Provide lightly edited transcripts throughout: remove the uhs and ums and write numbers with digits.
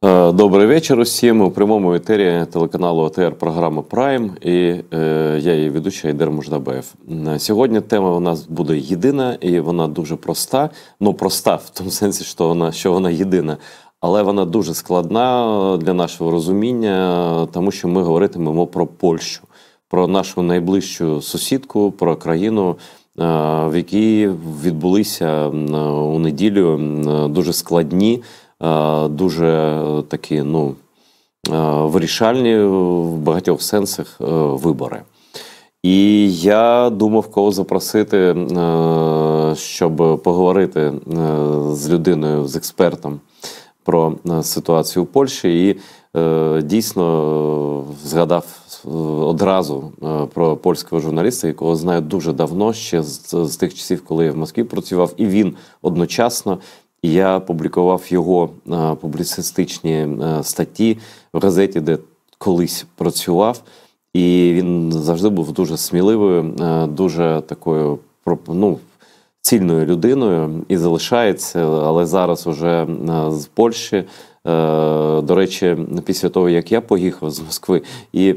Добрий вечір усім. У прямому етері телеканалу АТР програма Прайм і я її ведучий Айдер Муждабаєв. Сьогодні тема у нас буде єдина і вона дуже проста. Ну, проста в тому сенсі, що вона єдина, але вона дуже складна для нашого розуміння, тому що ми говоритимемо про Польщу, про нашу найближчу сусідку, про країну, в якій відбулися у неділю дуже складні, дуже такі, вирішальні в багатьох сенсах вибори. І я думав, кого запросити, щоб поговорити з людиною, з експертом про ситуацію у Польщі. І дійсно згадав одразу про польського журналіста, якого знаю дуже давно, ще з тих часів, коли я в Москві працював, і він одночасно. Я публікував його публіцистичні статті в газеті, де колись працював. І він завжди був дуже сміливою, дуже такою, цільною людиною і залишається, але зараз уже з Польщі. До речі, після того, як я поїхав з Москви, і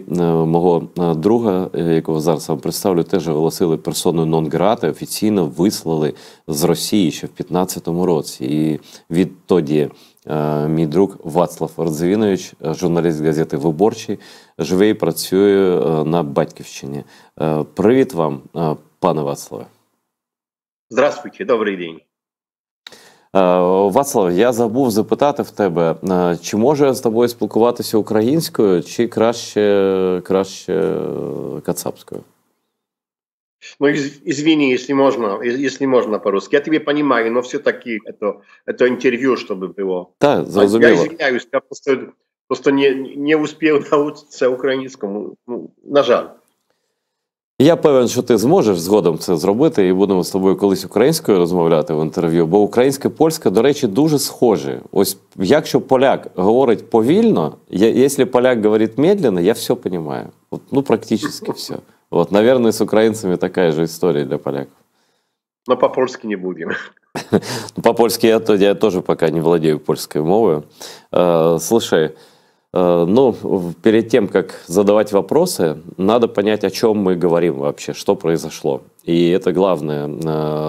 мого друга, якого зараз вам представлю, теж оголосили персоною нон-грата, офіційно вислали з Росії ще в 2015 році. І відтоді мій друг Вацлав Радзивінович, журналіст газети «Виборчий», живе і працює на Батьківщині. Привіт вам, пане Вацлаве. Здравствуйте, добрий день. Вацлав, я забув запитати в тебе, чи можу я з тобою спілкуватися українською, чи краще кацапською? Ну, извини, если можно по-русски. Я тебя понимаю, но все-таки это интервью, чтобы было. Так, зрозуміло. Я извиняюсь, я просто не успел научиться українському, на жаль. Я певен, що ти зможеш згодом це зробити, і будемо з тобою колись українською розмовляти в інтерв'ю, бо українська і польська, до речі, дуже схожі. Ось якщо поляк говорить повільно, якщо поляк говорить медленно, я все розумію. Практично все. Наверное, з українцями така ж історія для поляків. Но по-польски не будем. По-польски я тоже пока не владею польской мовой. Слушай, перед тем, как задавать вопросы, надо понять, о чем мы говорим вообще, что произошло. И это главное,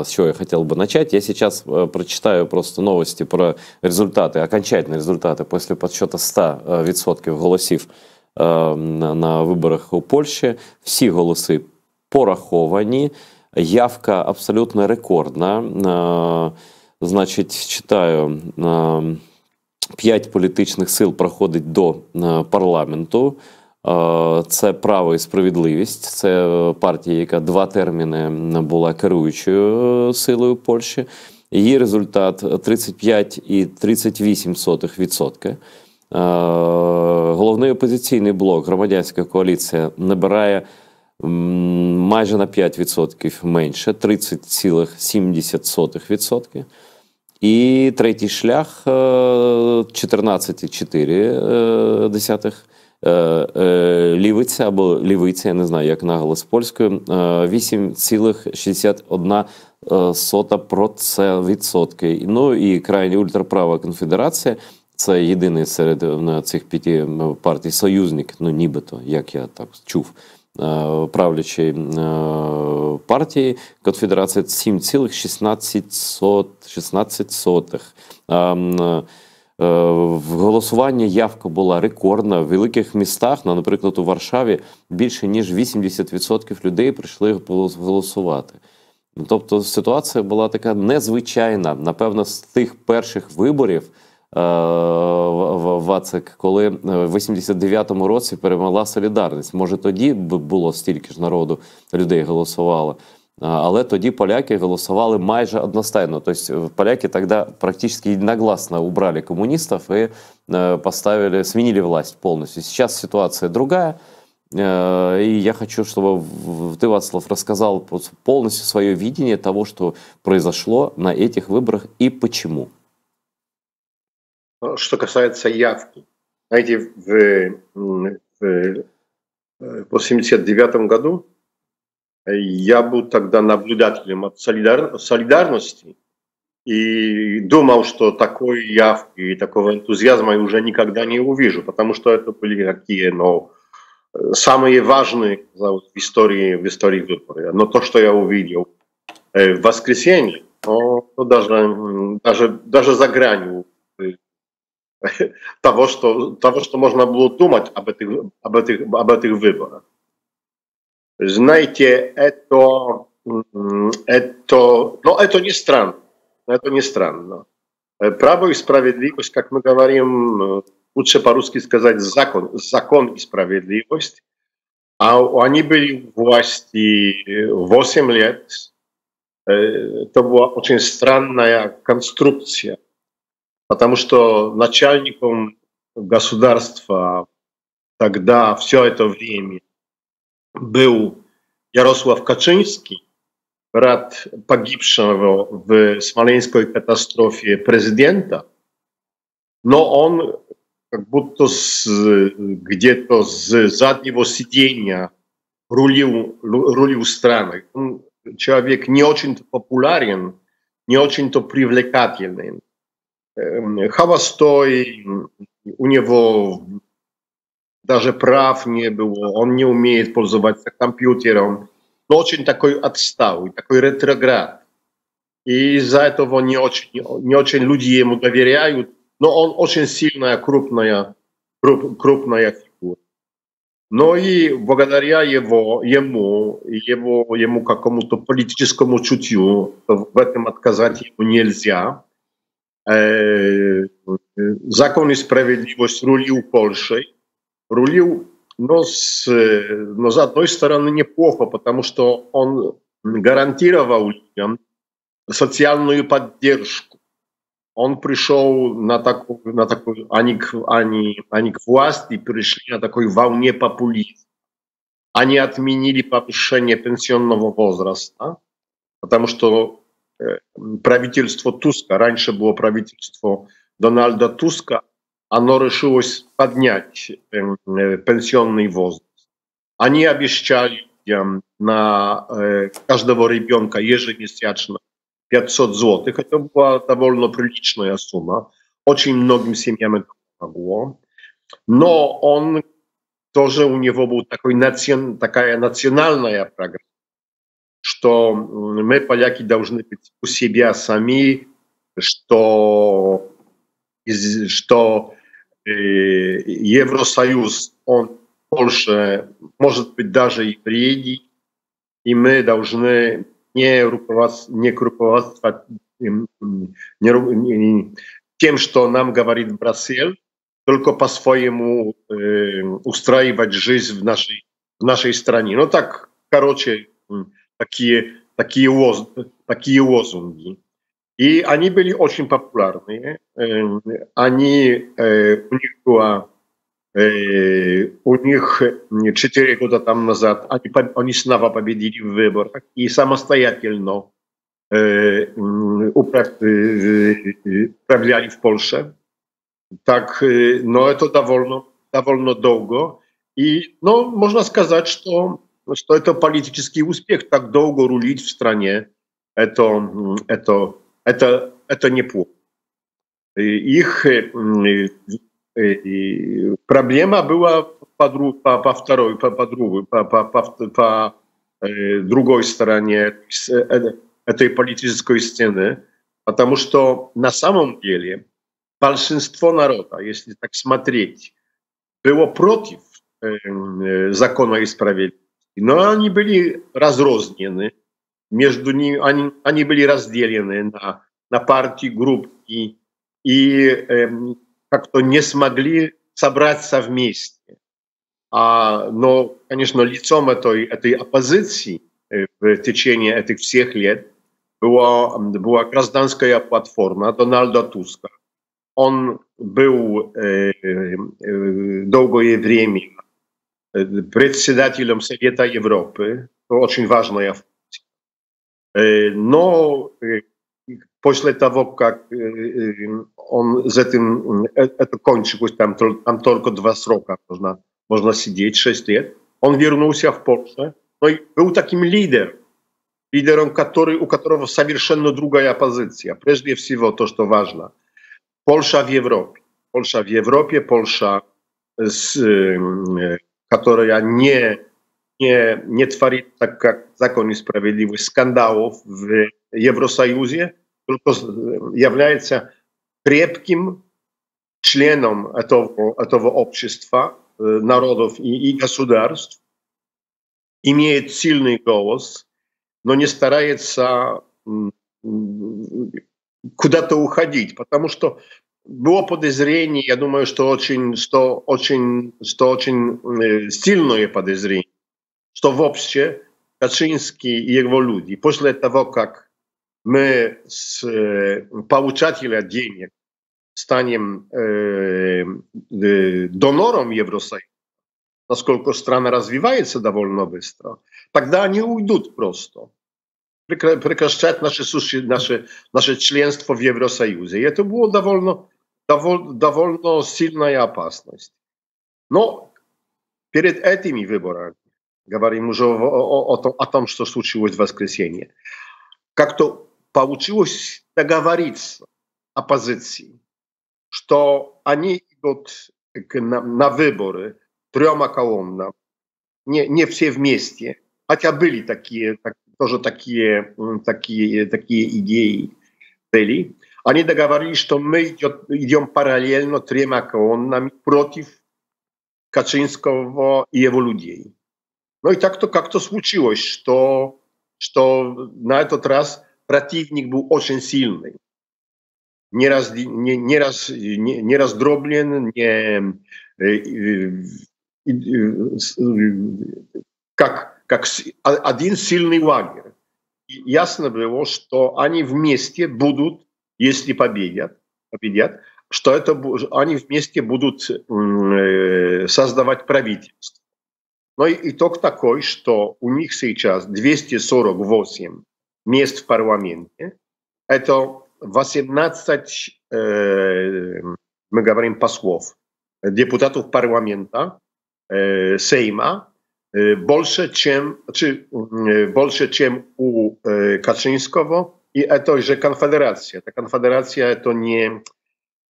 с чего я хотел бы начать. Я сейчас прочитаю просто новости про результаты, окончательные результаты после подсчета 100% голосів на виборах у Польщі. Всі голоси пораховані, явка абсолютно рекордна. Значить, читаю... 5 політичних сил проходить до парламенту. Це «Право і справедливість». Це партія, яка 2 терміни була керуючою силою Польщі. Її результат 35,38%. Головний опозиційний блок, громадянська коаліція, набирає майже на 5% менше, 30,7%. І третій шлях 14,4%. Лівиця або лівиця, я не знаю, як наголос польською, 8,61%. Ну і крайня ультраправа конфедерація, це єдиний серед цих 5 партій союзник, нібито, як я так чув, правлячої партії конфедерації 7,16%. В голосуванні явка була рекордна. В великих містах, наприклад, у Варшаві, більше ніж 80% людей прийшли голосувати. Тобто ситуація була така незвичайна. Напевно, з тих перших виборів Вацик, коли в 89-му році перемогла Солідарність. Може, тоді було стільки ж народу, людей голосувало. Але тоді поляки голосували майже одностайно. Тобто поляки тоді практично единогласно убрали коммунистов и сменили власть полностью. Сейчас ситуация другая. И я хочу, чтобы ты, Вацлав, рассказал полностью свое видение того, что произошло на этих выборах и почему. Что касается явки. Знаете, в 1989 году я был тогда наблюдателем от солидарности, И думал, что такой явки и такого энтузиазма я уже никогда не увижу, потому что это были такие, самые важные в истории выборы. Но то, что я увидел в воскресенье, то даже за гранью того, что можно было думать об этих выборах. Знаете, это не странно. Это не странно. Право и справедливость, как мы говорим, лучше по-русски сказать закон и справедливость. А они были в власти 8 лет. Это была очень странная конструкция, потому что начальником государства тогда все это время был Jarosław Kaczyński, брат погибшего в Смоленской катастрофе президента, но он как будто где-то с заднего сиденья рулил страной. Он человек не очень-то популярен, не очень-то привлекательный, холостой, у него даже прав не было, он не умеет пользоваться компьютером, но очень такой отсталый, такой ретроград. И из-за этого не очень люди ему доверяют, но он очень сильная, крупная фигура. Но и благодаря ему какому-то политическому чутью, в этом отказать ему нельзя, закон и справедливость рулил Польшей, но с одной стороны неплохо, потому что он гарантировал людям социальную поддержку. Он пришел на такую, они к власти пришли на такой волне популизма. Они отменили повышение пенсионного возраста, потому что правительство Туска, раньше было правительство Дональда Туска, оно решилось поднять пенсионный возраст. Они обещали на каждого ребенка ежемесячно 500 злотых. Это была довольно приличная сумма. Очень многим семьям это помогло. Но он тоже, у него была такая национальная программа, что мы, поляки, должны быть у себя сами, что Евросоюз, он в Польше, может быть, даже и вредит, и мы должны не руководствоваться тем, что нам говорит Брюссель, только по-своему устраивать жизнь в нашей стране. Ну так, короче, такие лозунги. И они были очень популярны. У них 4 года там назад они снова победили в выборах и самостоятельно управляли в Польше. Так, но это довольно долго. И, можно сказать, что это политический успех, так долго рулить в стране. Это неплохо. Их проблема была по другой стороне этой политической сцены, потому что на самом деле большинство народа, если так смотреть, было против закона и справедливости, но они были разрознены. Между ними они были разделены на партии, группы и как-то не смогли собраться вместе. Но, конечно, лицом этой оппозиции в течение этих всех лет была гражданская платформа Дональда Туска. Он был долгое время председателем Совета Европы, очень важная функция. Но после того, как он с этим, это кончилось, там только 2 срока можно сидеть, 6 лет, он вернулся в Польшу, но был таким лидером. лидером, у которого совершенно другая позиция. Прежде всего, то, что важно. Польша в Европе. Польша в Европе, Польша, которая не творит, так как Закон и справедливость, скандалов в Евросоюзе, только является крепким членом этого общества, народов и государств, имеет сильный голос, но не старается куда-то уходить, потому что было подозрение, я думаю, что очень сильное подозрение, что вообще Kaczyński и его люди после того, как мы с получателя денег станем донором Евросоюза, насколько страна развивается довольно быстро, тогда они уйдут просто. Прекращать наше членство в Евросоюзе. И это была довольно сильная опасность. Но перед этими выборами, говорим уже о том, что случилось в воскресенье, как-то получилось договориться оппозиции, что они идут на выборы трёма колоннами, не все вместе, хотя были тоже такие идеи были. Они договорились, что мы идем параллельно трёма колоннами против Kaczyńskiego и его людей. Ну и так-то как-то случилось, что на этот раз противник был очень сильный, не раздроблен, как один сильный лагерь. И ясно было, что они вместе будут, если победят, что они вместе будут создавать правительство. Но итог такой, что у них сейчас 248 мест в парламенте. Это 18, мы говорим, послов, депутатов парламента, Сейма, больше, чем у Kaczyńskiego, и это же конфедерация. Эта конфедерация, это не...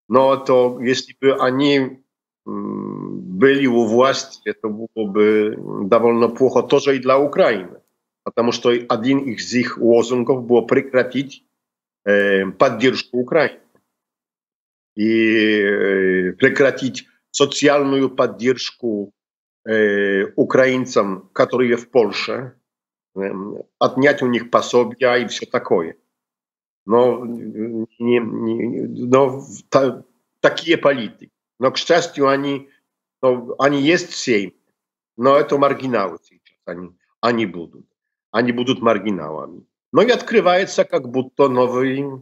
Но это, если бы они были у власти, это было бы довольно плохо тоже и для Украины. Потому что один из их лозунгов был прекратить поддержку Украины. И прекратить социальную поддержку украинцам, которые в Польше, отнять у них пособия и все такое. Но такие политики. Но, к счастью, они есть в Сейме, но это маргиналы сейчас. Они будут маргиналами. Но и открывается как будто новая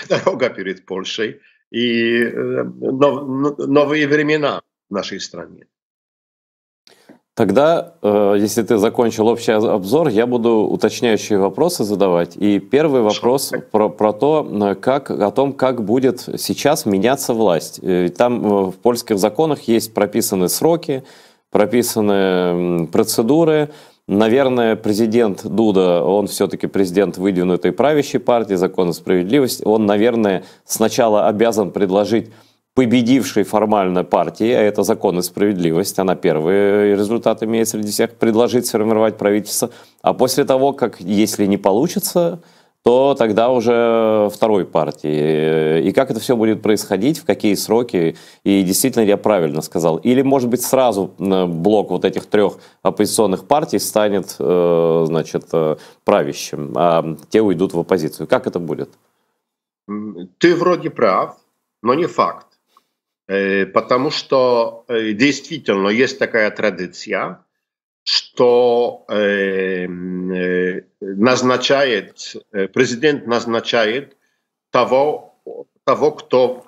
дорога перед Польшей и новые времена в нашей стране. Тогда, если ты закончил общий обзор, я буду уточняющие вопросы задавать. И первый вопрос про то, как будет сейчас меняться власть. Там в польских законах есть прописаны сроки, прописаны процедуры. Наверное, президент Дуда, он все-таки президент выдвинутой правящей партии «Закон и справедливость», он, наверное, сначала обязан предложить победившей формально партии, а это «Закон и справедливость», она первый результат имеет среди всех, предложить сформировать правительство, а после того, как, если не получится, то тогда уже второй партии. И как это все будет происходить, в какие сроки, и действительно я правильно сказал. Или, может быть, сразу блок вот этих трех оппозиционных партий станет, значит, правящим, а те уйдут в оппозицию. Как это будет? Ты вроде прав, но не факт. Потому что действительно есть такая традиция, что президент назначает того, кто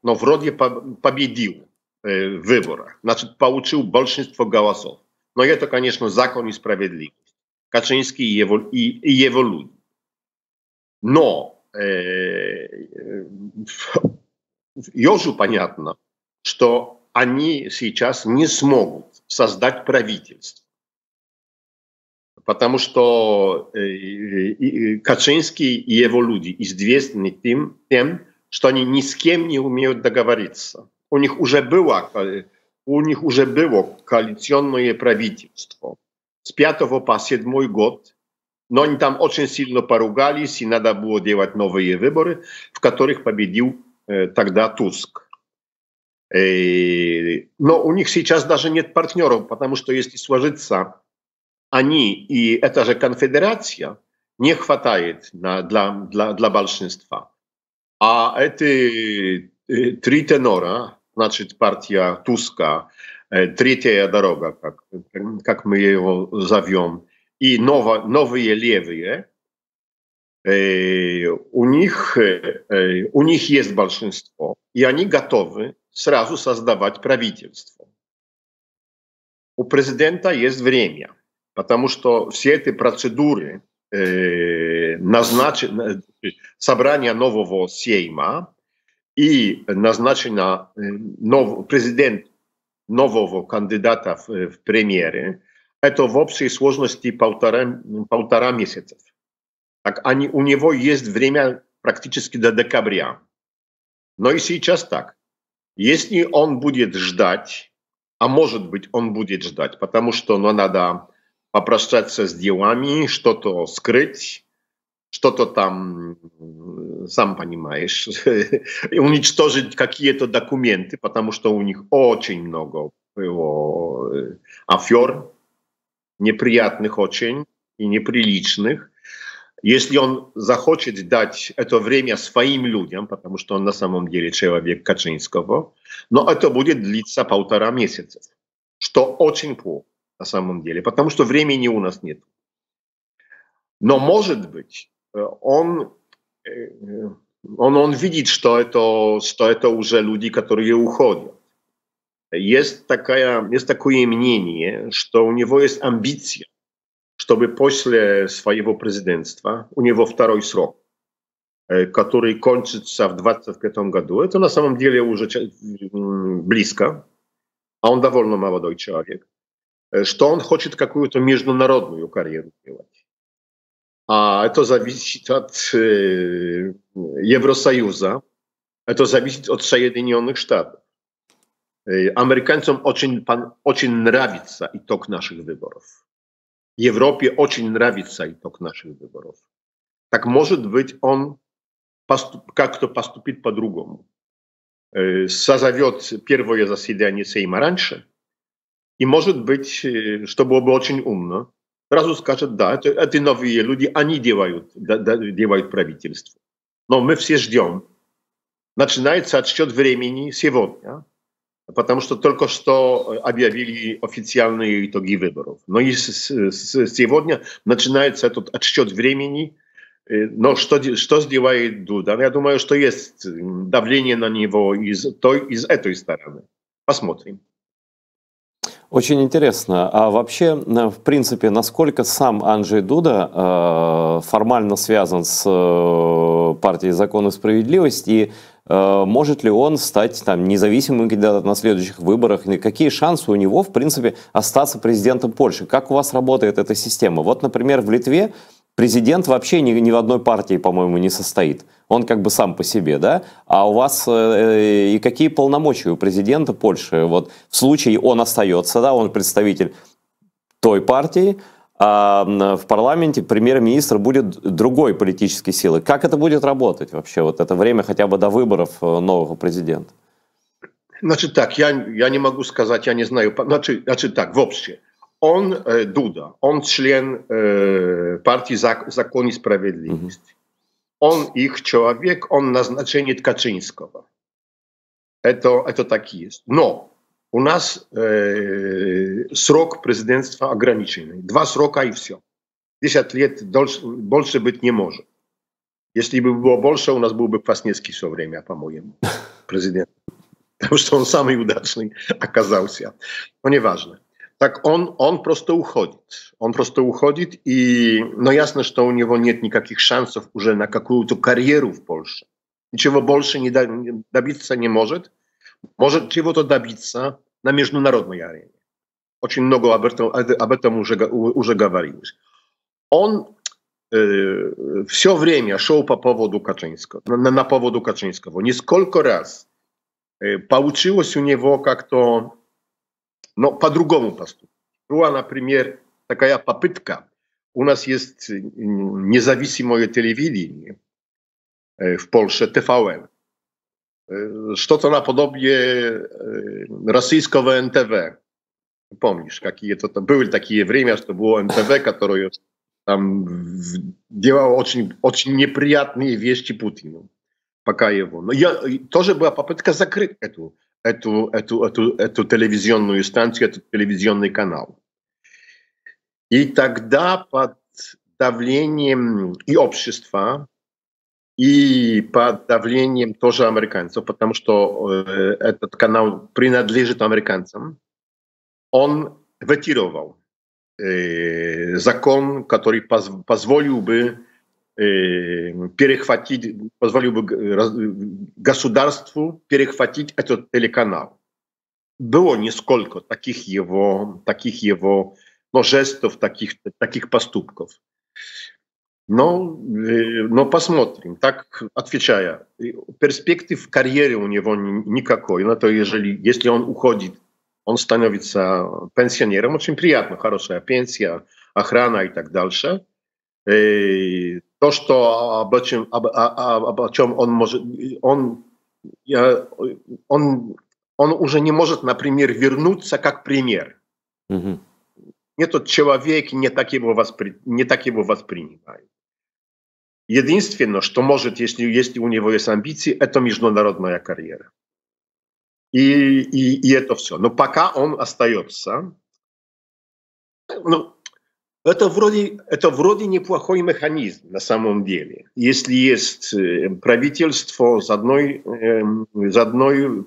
вроде победил в выборах, значит, получил большинство голосов. Но это, конечно, «Закон и справедливость», Kaczyński и его люди. Но Ёжу понятно, что они сейчас не смогут создать правительство. потому что Kaczyński и его люди известны тем, что они ни с кем не умеют договориться. У них уже было коалиционное правительство с 5 по 7 год, но они там очень сильно поругались, и надо было делать новые выборы, в которых победил тогда Туск. Но у них сейчас даже нет партнеров, потому что если сложится они и эта же конфедерация, не хватает для большинства. А эти три тенора, значит, партия Туска, третья дорога, как мы его зовем, и новые левые, у них есть большинство, и они готовы сразу создавать правительство. У президента есть время, потому что все эти процедуры собрания нового Сейма и назначена президент нового кандидата в премьере, это в общей сложности полтора месяца. Так у него есть время практически до декабря. Но и сейчас так. Если он будет ждать, а может быть он будет ждать, потому что надо попрощаться с делами, что-то скрыть, что-то там, сам понимаешь, уничтожить какие-то документы, потому что у них очень много было афер, неприятных очень и неприличных. Если он захочет дать это время своим людям, потому что он на самом деле человек Kaczyńskiego, но это будет длиться 1,5 месяца, что очень плохо на самом деле, потому что времени у нас нет. Но может быть, он видит, что это уже люди, которые уходят. Есть такое мнение, что у него есть амбиция, чтобы после своего президентства, у него второй срок, который кончится в 2025 году, это на самом деле уже близко, а он довольно молодой человек, что он хочет какую-то международную карьеру делать. А это зависит от Евросоюза, это зависит от Соединенных Штатов. Американцам очень нравится итог наших выборов. Европе очень нравится итог наших выборов. Так может быть, он как-то поступит по-другому. Созовет первое заседание Сейма раньше, и может быть, что было бы очень умно, сразу скажет, да, это новые люди, они делают правительство. Но мы все ждем. Начинается отсчет времени сегодня, потому что только что объявили официальные итоги выборов. Но и сегодня начинается этот отсчет времени. Но что сделает Дуда? Я думаю, что есть давление на него из этой стороны. Посмотрим. Очень интересно. А вообще, в принципе, насколько сам Анджей Дуда формально связан с партией «Закон и справедливость» и может ли он стать независимым кандидатом на следующих выборах? И какие шансы у него, в принципе, остаться президентом Польши? Как у вас работает эта система? Вот, например, в Литве президент вообще ни в одной партии, по-моему, не состоит. Он как бы сам по себе, да? А у вас и какие полномочия у президента Польши? Вот в случае он остается, да, он представитель той партии, а в парламенте премьер-министр будет другой политической силы. Как это будет работать вообще, вот это время хотя бы до выборов нового президента? Значит так, я не могу сказать, я не знаю. Значит так, вообще. Он, Дуда, он член партии «Закон и справедливость». Он их человек, он назначение Kaczyńskiego. Это так и есть. Но у нас срок президентства ограниченный. 2 срока и все. 10 лет больше быть не может. Если бы было больше, у нас был бы Kwasniewski все время, по-моему, президент. Потому что он самый удачный оказался. Но неважно. Так он просто уходит. Он просто уходит, но ясно, что у него нет никаких шансов уже на какую-то карьеру в Польше. Ничего больше добиться не может. Может чего-то добиться на международной арене. Очень много об этом уже говорилось. он все время шел по поводу Качинского, на поводу Качинского. Несколько раз получилось у него как-то, но по-другому поступить. Была, например, такая попытка. У нас есть независимое телевидение в Польше, ТВН. Что-то наподобие российского НТВ. Помнишь, какие-то были такие времена, что было НТВ, которое там делало очень, очень неприятные вещи Путину, пока его. Но тоже была попытка закрыть эту телевизионную станцию, этот телевизионный канал. И тогда под давлением и общества, и под давлением тоже американцев, потому что этот канал принадлежит американцам, он ветировал закон, который позволил бы позволил бы государству перехватить этот телеканал. Было несколько таких его жестов, таких поступков. Но посмотрим. Так отвечая, перспектив карьеры у него никакой. Но то если он уходит, он становится пенсионером. Очень приятно, хорошая пенсия, охрана и так дальше. То, что об чем он может, он уже не может, например, вернуться как премьер. Мгм. Этот человек не так его воспринимает. Единственное, что может, если у него есть амбиции, это международная карьера. И это все. Но пока он остается, это вроде неплохой механизм на самом деле. Если есть правительство с одной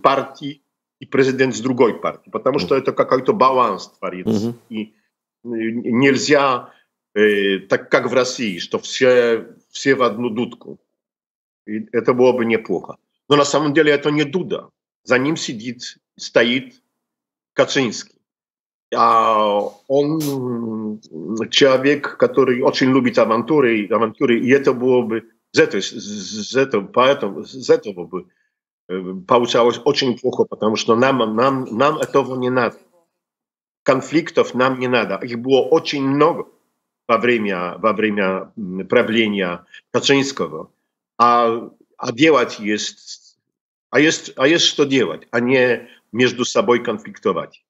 партии и президент с другой партии, потому что это какой-то баланс творится. И нельзя, так как в России, что все в одну дудку. И это было бы неплохо. Но на самом деле это не Дуда. За ним стоит Качинский. А он человек, который очень любит авантюры, и это было бы из этого бы получалось очень плохо, потому что нам этого не надо. Конфликтов нам не надо. Их было очень много во время правления Качинского. А делать есть что делать, а не между собой конфликтовать.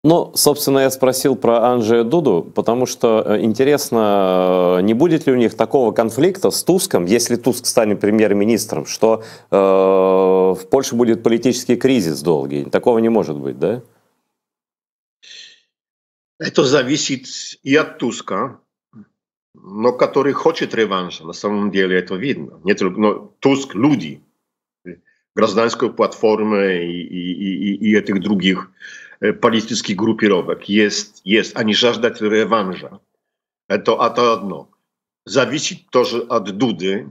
Ну, собственно, я спросил про Анджея Дуду, потому что интересно, не будет ли у них такого конфликта с Туском, если Туск станет премьер-министром, что в Польше будет политический кризис долгий. Такого не может быть, да? Это зависит и от Туска, но который хочет реванша, на самом деле это видно. Но Туск, люди, гражданской платформы и этих других политических группировок есть. Они жаждут реванша. Это одно. Зависит тоже от Дуды,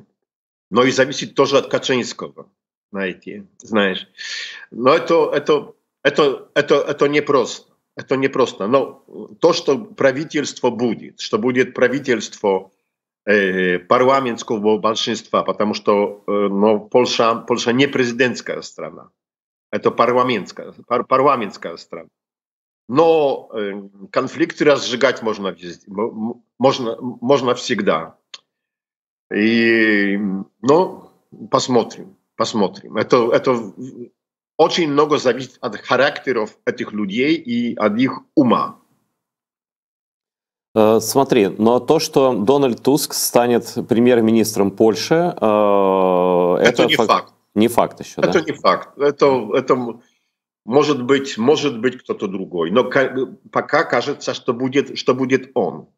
но и зависит тоже от Качинского. Знаешь. Но это непросто. Это непросто. Но то, что правительство будет, правительство парламентского большинства, потому что Польша не президентская страна. Это парламентская страна. Но конфликты разжигать можно всегда. Посмотрим. Это очень много зависит от характеров этих людей и от их ума. Смотри, но то, что Дональд Туск станет премьер-министром Польши, это не факт. Не факт еще, это не факт. Это может быть кто-то другой. Но пока кажется, что будет он.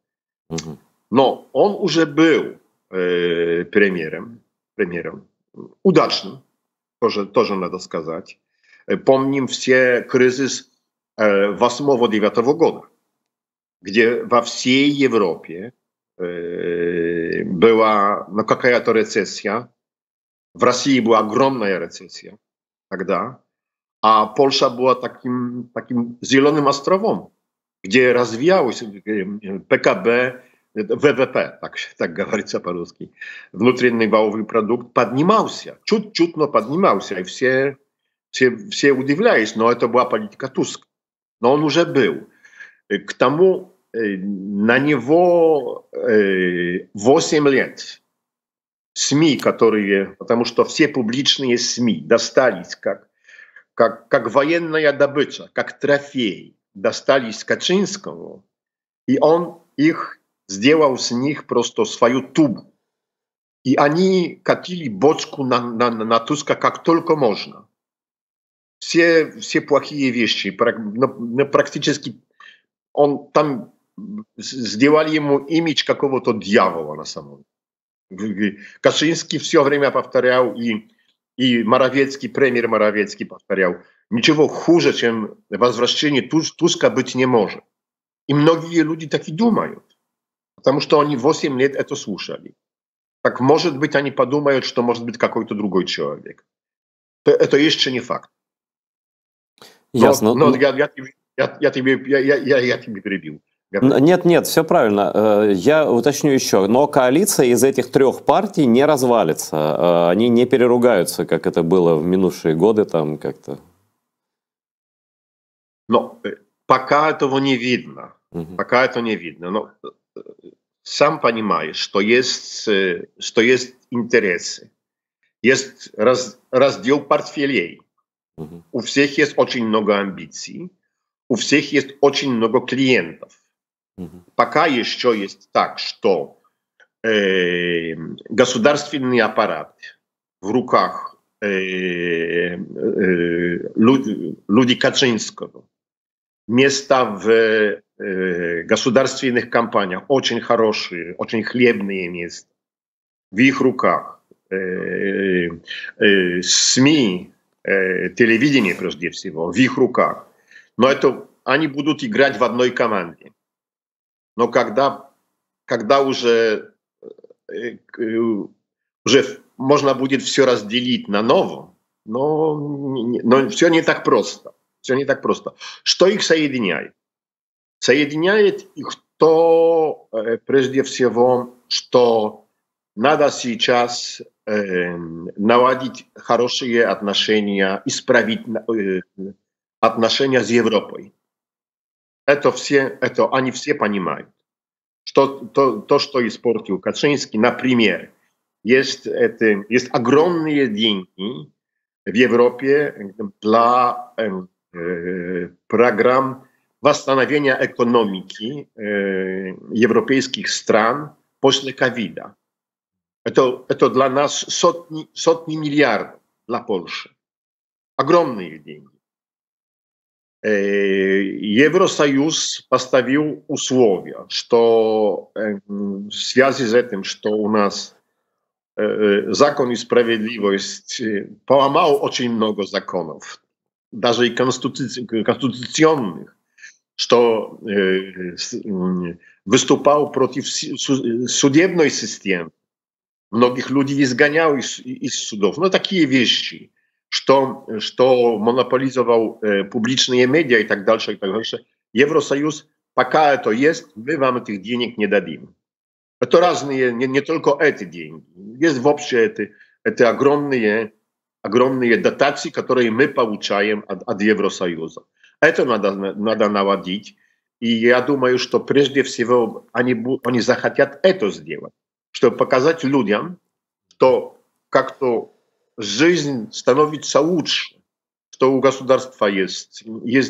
Угу. Но он уже был премьером. Удачным, тоже надо сказать. Помним все кризис 8-9 года, где во всей Европе была какая-то рецессия. В России была огромная рецессия тогда, а Польша была таким зеленым островом, где развивалось ПКБ, ВВП, так говорится по-русски, внутренний валовый продукт поднимался, чуть-чуть, но поднимался, и все удивлялись, но это была политика Туска. Но он уже был. К тому на него 8 лет СМИ, потому что все публичные СМИ достались как военная добыча, как трофей, достались Качинскому, и он их сделал с них просто свою тубу. И они катили бочку на Туска как только можно. Все плохие вещи, практически он там сделали ему имидж какого-то дьявола на самом деле. Кашинский все время повторял, и Моровецкий, премьер Моровецкий повторял, ничего хуже, чем возвращение Туска быть не может. И многие люди так и думают, потому что они 8 лет это слушали. Так может быть, они подумают, что может быть какой-то другой человек. Это еще не факт. Ясно. Но я тебе перебил. Нет, все правильно. Я уточню еще. Но коалиция из этих 3 партий не развалится. Они не переругаются, как это было в минувшие годы там как-то. Но пока этого не видно. Пока это не видно. Но сам понимаешь, что есть интересы. Есть раздел портфелей. У всех есть очень много амбиций. У всех есть очень много клиентов. Пока еще есть так, что государственный аппарат в руках людей Качинского, места в государственных компаниях очень хорошие, очень хлебные места в их руках. СМИ, телевидение прежде всего, в их руках. Но они будут играть в одной команде. Но когда уже можно будет все разделить на ново, но все не так просто. Все не так просто. Что их соединяет? Соединяет их то, прежде всего, что надо сейчас наладить хорошие отношения, исправить отношения с Европой. Это они все понимают. То, что испортил Качинский, например, есть огромные деньги в Европе для программ восстановления экономики европейских стран после ковида. Это для нас сотни миллиардов для Польши. Огромные деньги. Евросоюз поставил условия, что в связи с этим, что у нас закон и справедливость поломал очень много законов, даже и конституционных, что выступал против судебной системы, многих людей изгонял из судов. Ну, такие вещи, что монополизовал публичные медиа и так дальше, и так дальше. Евросоюз, пока это есть, мы вам этих денег не дадим. Это разные, не только эти деньги. Есть вообще это огромные дотации, которые мы получаем от Евросоюза. Это надо наводить. И я думаю, что прежде всего они захотят это сделать, чтобы показать людям, что как-то жизнь становится лучше, что у государства есть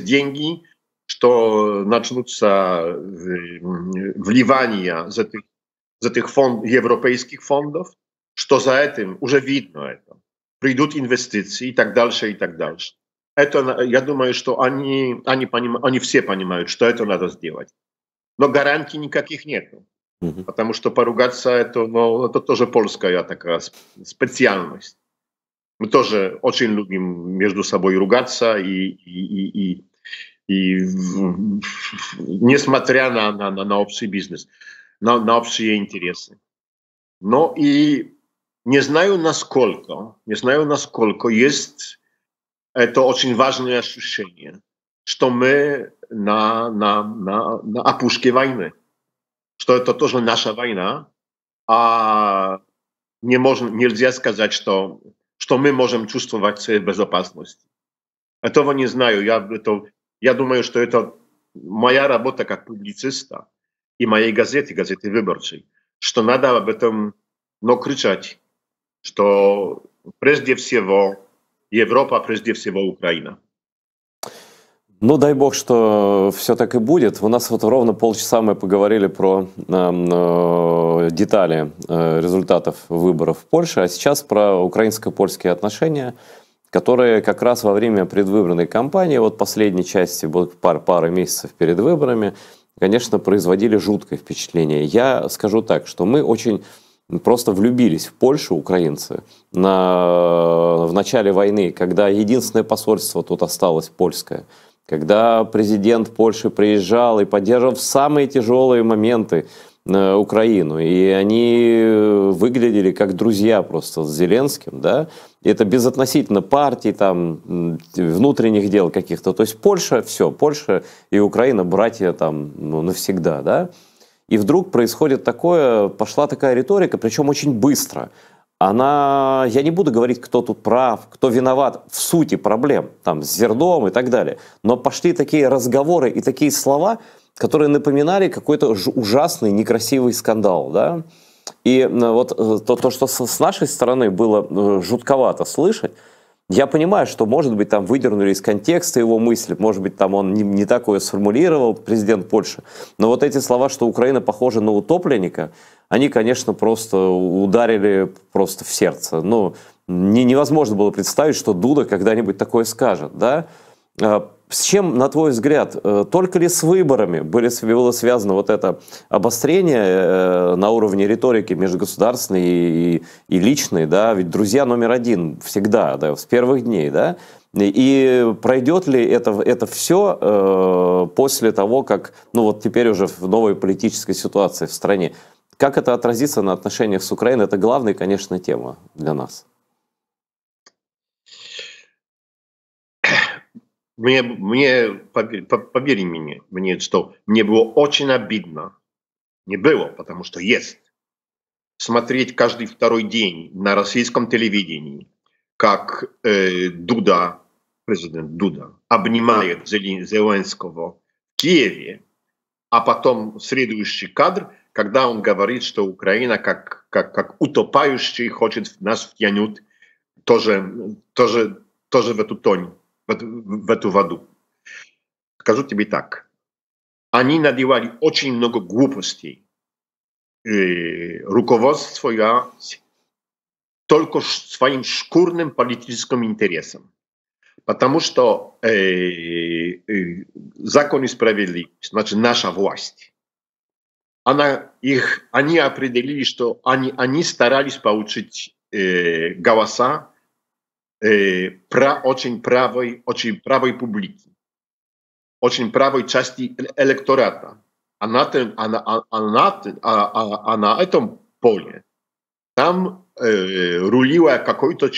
деньги, что начнутся вливания из этих европейских фондов, что за этим уже видно это. Придут инвестиции и так дальше, и так дальше. Это, я думаю, что они все понимают, что это надо сделать. Но гарантий никаких нет. Потому что поругаться это тоже польская такая специальность. Мы тоже очень любим между собой ругаться и несмотря на общий бизнес, на общие интересы. Но и не знаю, насколько есть это очень важное ощущение, что мы на опушке войны. что это тоже наша война, а нельзя сказать, что мы можем чувствовать себя в безопасности. Этого не знаю. Я думаю, что это моя работа как публициста и моей газеты «Выборчей», что надо об этом кричать, что прежде всего Европа, прежде всего Украина. Ну, дай бог, что все так и будет. У нас вот ровно полчаса мы поговорили про детали результатов выборов в Польше, а сейчас про украинско-польские отношения, которые как раз во время предвыборной кампании, вот последней части, пары месяцев перед выборами, конечно, производили жуткое впечатление. Я скажу так, что мы очень просто влюбились в Польшу, украинцы, в начале войны, когда единственное посольство тут осталось польское, когда президент Польши приезжал и поддерживал в самые тяжелые моменты Украину, и они выглядели как друзья просто с Зеленским, да, это безотносительно партий, там, внутренних дел каких-то, то есть Польша, все, Польша и Украина братья там, ну, навсегда, да, и вдруг происходит такое, пошла такая риторика, причем очень быстро. Я не буду говорить, кто тут прав, кто виноват в сути проблем, там, с зерном и так далее, но пошли такие разговоры и такие слова, которые напоминали какой-то ужасный, некрасивый скандал, да, и вот то, что с нашей стороны было жутковато слышать, я понимаю, что, может быть, там выдернули из контекста его мысли, может быть, там он не такое сформулировал, президент Польши, но вот эти слова, что Украина похожа на утопленника, они, конечно, просто ударили просто в сердце. Ну, невозможно было представить, что Дуда когда-нибудь такое скажет, да? С чем, на твой взгляд, только ли с выборами было связано вот это обострение на уровне риторики межгосударственной и личной, да, ведь друзья номер один всегда, да, с первых дней, да, и пройдет ли это все после того, как, ну вот теперь уже в новой политической ситуации в стране, как это отразится на отношениях с Украиной, это главная, конечно, тема для нас. Поверь мне, что мне было очень обидно. Не было, потому что есть. Смотреть каждый второй день на российском телевидении, как Дуда, президент Дуда, обнимает Зеленского в Киеве, а потом следующий кадр, когда он говорит, что Украина как утопающий хочет нас втянуть тоже в эту тонь, в эту воду. Скажу тебе так. Они наделали очень много глупостей. Руководство только своим шкурным политическим интересом. Потому что закон и справедливость, значит, наша власть, они определили, что они старались получить голоса очень правой публики, очень правой части электората. А на этом поле там рулила какое-то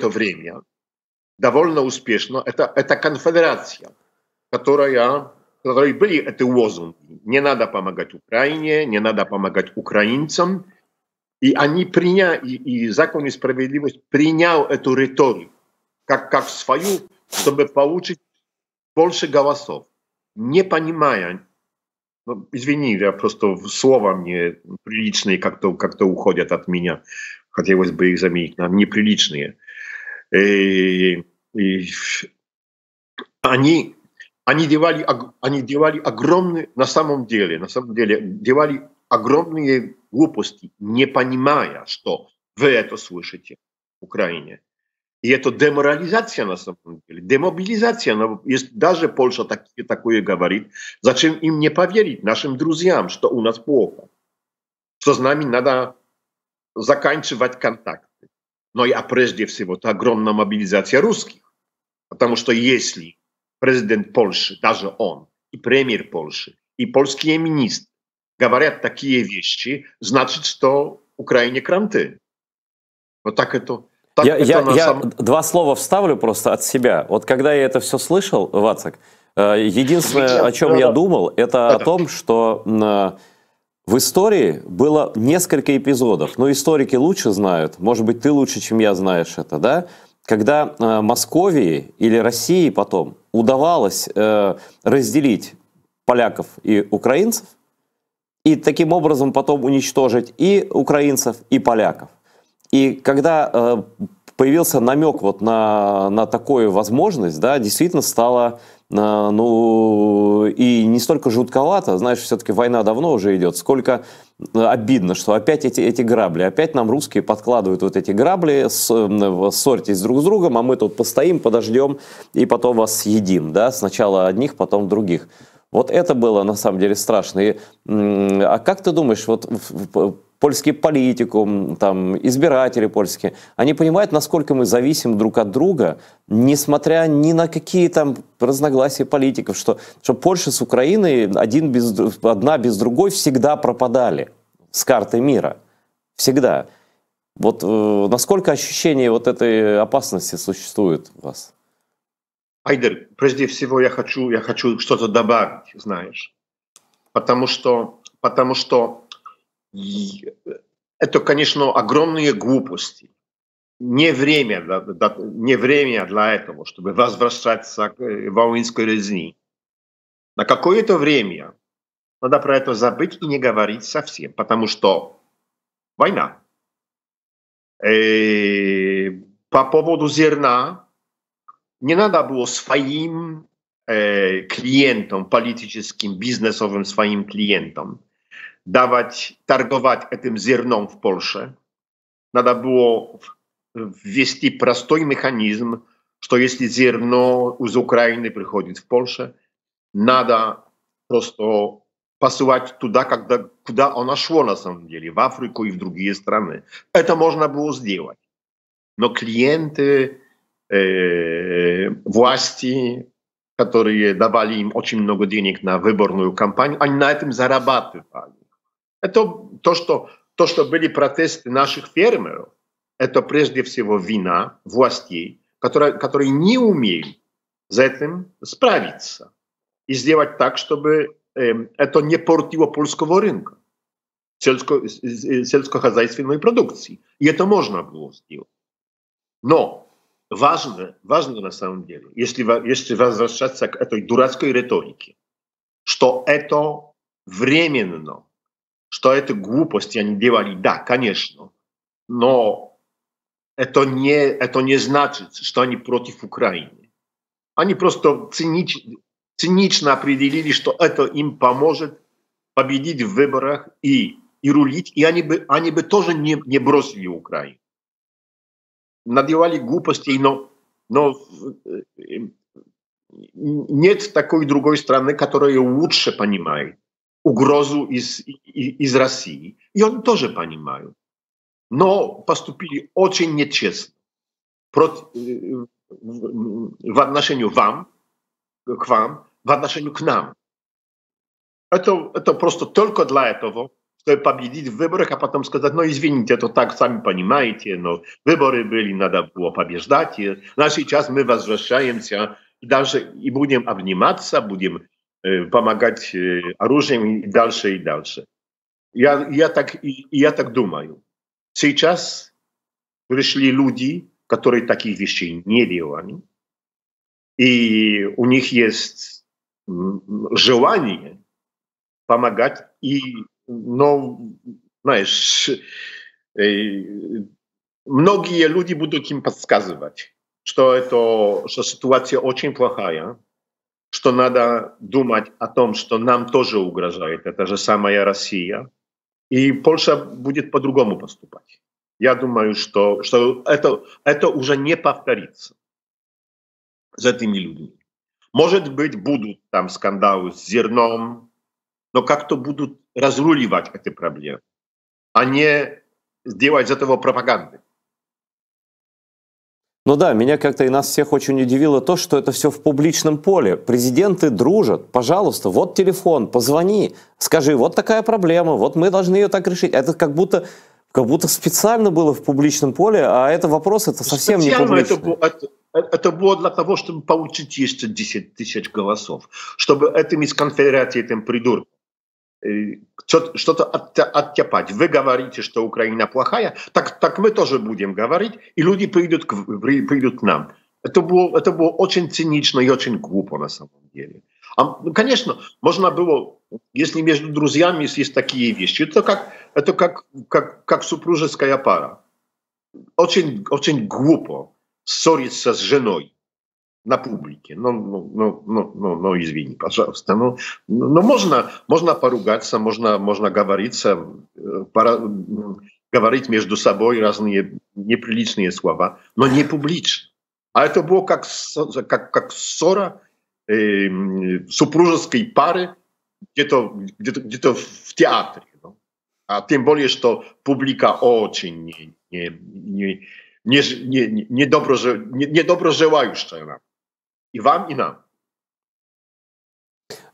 время довольно успешно. Это конфедерация, которой были эти лозунги. Не надо помогать Украине, не надо помогать украинцам. И они и закон и справедливость принял эту риторику как свою, чтобы получить больше голосов. Не понимая, извини, я просто слова мне приличные как-то уходят от меня. Хотелось бы их заменить на неприличные. Они делали огромные, на самом деле, делали огромные глупости, не понимая, что вы это слышите в Украине. И это деморализация на самом деле, демобилизация. Если даже Польша такое говорит, зачем им не поверить, нашим друзьям, что у нас плохо, что с нами надо заканчивать контакты. Но и прежде всего это огромная мобилизация русских. Потому что если президент Польши, даже он, и премьер Польши, и польские министры говорят такие вещи, значит, что Украине кранты. Вот так это. Я два слова вставлю просто от себя. Вот когда я это все слышал, Вацак, Единственное, о чем я думал, это о том, что в истории было несколько эпизодов. Но историки лучше знают, может быть, ты лучше, чем я, знаешь это, да? Когда Московии или России потом удавалось разделить поляков и украинцев, и таким образом потом уничтожить и украинцев, и поляков. И когда появился намек вот на такую возможность, да, действительно стало, ну, и не столько жутковато, знаешь, все-таки война давно уже идет, сколько обидно, что опять эти грабли, опять нам русские подкладывают вот эти грабли, ссорьтесь друг с другом, а мы тут постоим, подождем, и потом вас съедим, да, сначала одних, потом других. Вот это было на самом деле страшно. А как ты думаешь, вот польский политикум, там, избиратели польские, они понимают, насколько мы зависим друг от друга, несмотря ни на какие там разногласия политиков, что Польша с Украиной одна без другой всегда пропадали с карты мира. Всегда. Вот насколько ощущение вот этой опасности существует у вас? Айдер, прежде всего я хочу что-то добавить, знаешь, потому что это, конечно, огромные глупости. Не время для этого, чтобы возвращаться к воинской резни. На какое-то время надо про это забыть и не говорить совсем, потому что война. По поводу зерна не надо было своим клиентам, политическим, бизнесовым своим клиентам торговать этим зерном в Польше. Надо было ввести простой механизм, что если зерно из Украины приходит в Польшу, надо просто посылать туда, куда оно шло на самом деле, в Африку и в другие страны. Это можно было сделать. Но клиенты, власти, которые давали им очень много денег на выборную кампанию, они на этом зарабатывали. Это то, что были протесты наших фермеров, это прежде всего вина властей, которые не умеют с этим справиться и сделать так, чтобы это не портило польского рынка сельскохозяйственной продукции. И это можно было сделать. Но важно на самом деле, если возвращаться к этой дурацкой риторике, что это временно, что это глупости они делали, да, конечно, но это не значит, что они против Украины. Они просто цинично определили, что это им поможет победить в выборах и рулить, и они бы тоже не бросили Украину. Наделали глупостей, но нет такой другой страны, которая лучше понимает угрозу из России. И они тоже понимают. Но поступили очень нечестно в отношению к вам, в отношению к нам. Это просто только для этого, чтобы победить в выборах, а потом сказать, ну извините, это так, сами понимаете, но выборы были, надо было побеждать, а сейчас мы возвращаемся и будем обниматься, будем помогать оружием и дальше, и дальше. Я так думаю. Сейчас пришли люди, которые таких вещей не делали, и у них есть желание помогать, но, знаешь, многие люди будут им подсказывать, что ситуация очень плохая, что надо думать о том, что нам тоже угрожает эта же самая Россия, и Польша будет по-другому поступать. Я думаю, что это уже не повторится с этими людьми. Может быть, будут там скандалы с зерном, но как-то будут разруливать эти проблемы, а не сделать из этого пропаганды. Ну да, меня как-то и нас всех очень удивило то, что это все в публичном поле. Президенты дружат. Пожалуйста, вот телефон, позвони, скажи, вот такая проблема, вот мы должны ее так решить. Это как будто Как будто специально было в публичном поле, а это вопрос, это совсем не публичный. Это было для того, чтобы получить еще 10 тысяч голосов, чтобы этим из конфедерации, этим придурком, что-то оттяпать. Вы говорите, что Украина плохая, так мы тоже будем говорить, и люди придут к нам. Это было очень цинично и очень глупо на самом деле. Конечно, можно было, если между друзьями есть такие вещи, это как супружеская пара. Очень, очень глупо ссориться с женой на публике. Извини, пожалуйста. Можно поругаться, можно говорить между собой разные неприличные слова, но не публично. А это было как ссора супружеской пары где-то в театре. А тем более, что публика очень недоброжелающая нам. И вам, и нам.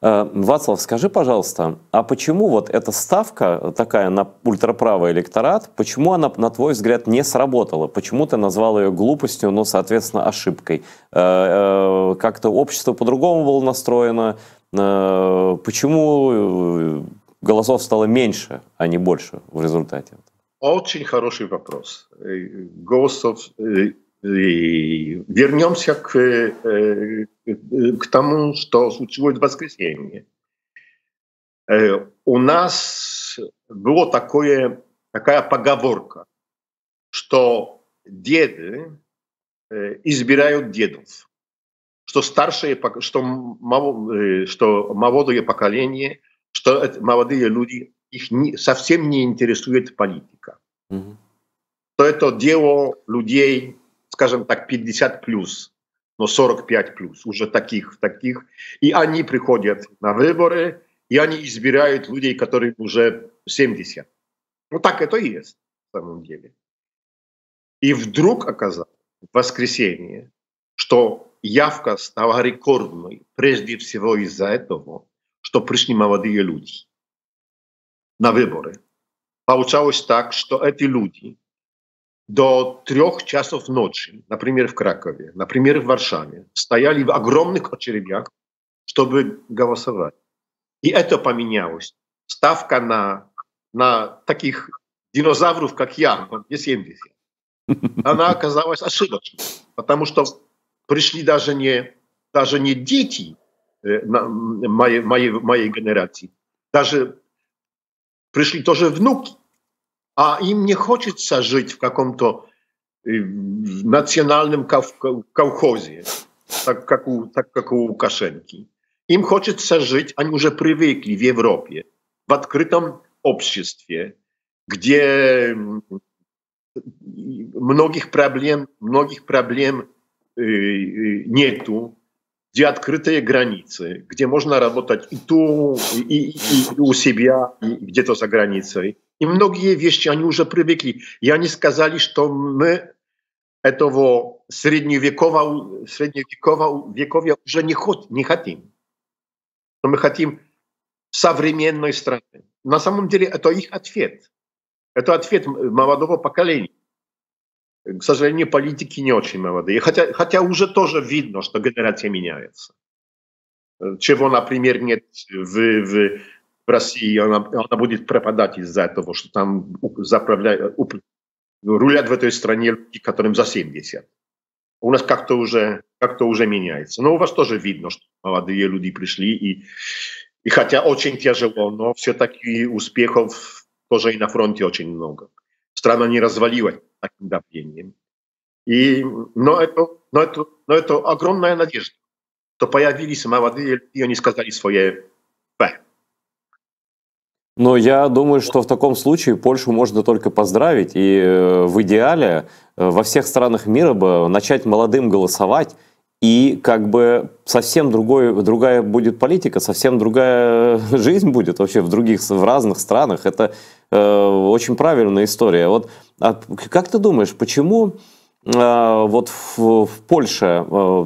Вацлав, скажи, пожалуйста, а почему вот эта ставка такая на ультраправый электорат, почему она, на твой взгляд, не сработала? Почему ты назвал ее глупостью, но, соответственно, ошибкой? Как-то общество по-другому было настроено? Почему голосов стало меньше, а не больше в результате? Очень хороший вопрос. Голосов... Вернемся к тому, что случилось в воскресенье. У нас была такая поговорка, что деды избирают дедов, что молодое поколение, что молодые люди, их совсем не интересует политика. Что это дело людей, скажем так, 50 плюс, но 45 плюс, уже таких. И они приходят на выборы, и они избирают людей, которым уже 70. Ну так это и есть, на самом деле. И вдруг оказалось в воскресенье, что явка стала рекордной, прежде всего из-за этого, что пришли молодые люди на выборы. Получалось так, что эти люди до 3 часов ночи, например, в Кракове, например, в Варшаве, стояли в огромных очередях, чтобы голосовать. И это поменялось. Ставка на таких динозавров, как я, мне 70, она оказалась ошибочной, потому что пришли даже не дети моей генерации, даже пришли тоже внуки. А им не хочется жить в каком-то национальном колхозе, так как у Лукашенки. Им хочется жить, они уже привыкли в Европе, в открытом обществе, где многих проблем нету, где открытые границы, где можно работать и у себя, и где-то за границей. И многие вещи они уже привыкли. И они сказали, что мы этого средневековья уже не хотим. Но мы хотим современной страны. На самом деле это их ответ. Это ответ молодого поколения. К сожалению, политики не очень молодые. Хотя уже тоже видно, что генерация меняется. Чего, например, нет в России, она будет пропадать из-за этого, что там рулят в этой стране люди, которым за 70. У нас как-то уже меняется. Но у вас тоже видно, что молодые люди пришли. И хотя очень тяжело, но все-таки успехов тоже и на фронте очень много. Страна не развалилась таким давлением. Но это огромная надежда, что появились молодые люди, и они сказали свое «П». Но я думаю, что в таком случае Польшу можно только поздравить. И в идеале во всех странах мира бы начать молодым голосовать. И как бы совсем другая будет политика, совсем другая жизнь будет вообще в разных странах. Это очень правильная история. Вот, как ты думаешь, почему вот в Польше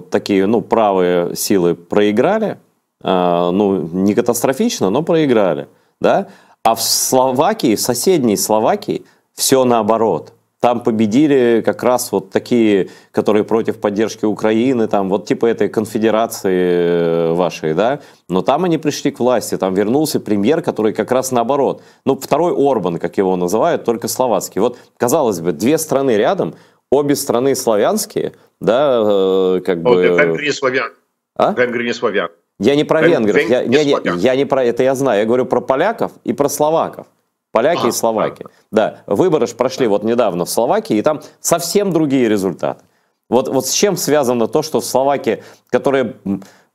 такие правые силы проиграли? Не катастрофично, но проиграли. Да? А в Словакии, в соседней Словакии, все наоборот. Там победили как раз вот такие, которые против поддержки Украины, там вот типа этой конфедерации вашей, да, но там они пришли к власти, там вернулся премьер, который как раз наоборот. Ну, второй Орбан, как его называют, только словацкий. Вот, казалось бы, две страны рядом, обе страны славянские, да, как бы... Венгрия не славян. А? Венгрия не славян. Я не про венгров, я славян. не про это, я знаю, я говорю про поляков и про словаков. Поляки и словаки. Да, выборы же прошли вот недавно в Словакии, и там совсем другие результаты. Вот с чем связано то, что в Словакии, которая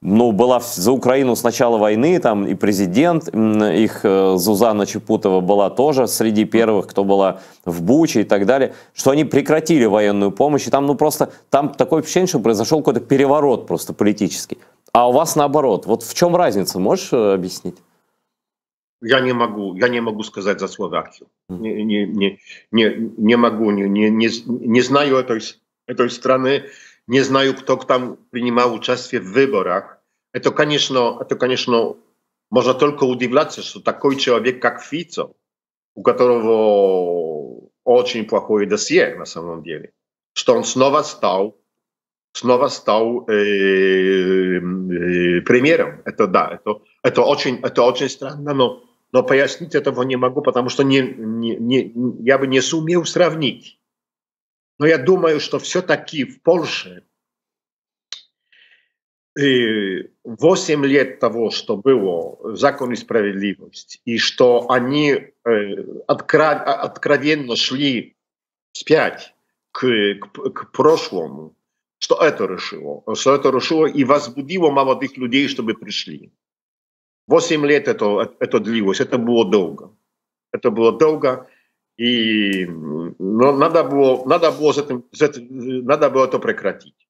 была за Украину с начала войны, там и президент, их Зузана Чепутова была тоже среди первых, кто была в Буче и так далее, что они прекратили военную помощь, и там просто там такое впечатление, что произошел какой-то переворот просто политический. А у вас наоборот. Вот в чем разница, можешь объяснить? Я не могу сказать за Словакию. Не могу, не знаю этой страны, не знаю, кто там принимал участие в выборах. Это, конечно, можно только удивляться, что такой человек, как Фицо, у которого очень плохое досье на самом деле, что он снова стал премьером. Это да, это очень странно, но пояснить этого не могу, потому что я бы не сумел сравнить. Но я думаю, что все-таки в Польше 8 лет того, что было «Закон и справедливость», и что они откровенно шли вспять к прошлому, что это решило и возбудило молодых людей, чтобы пришли. 8 лет это длилось, это было долго. Но надо было это прекратить.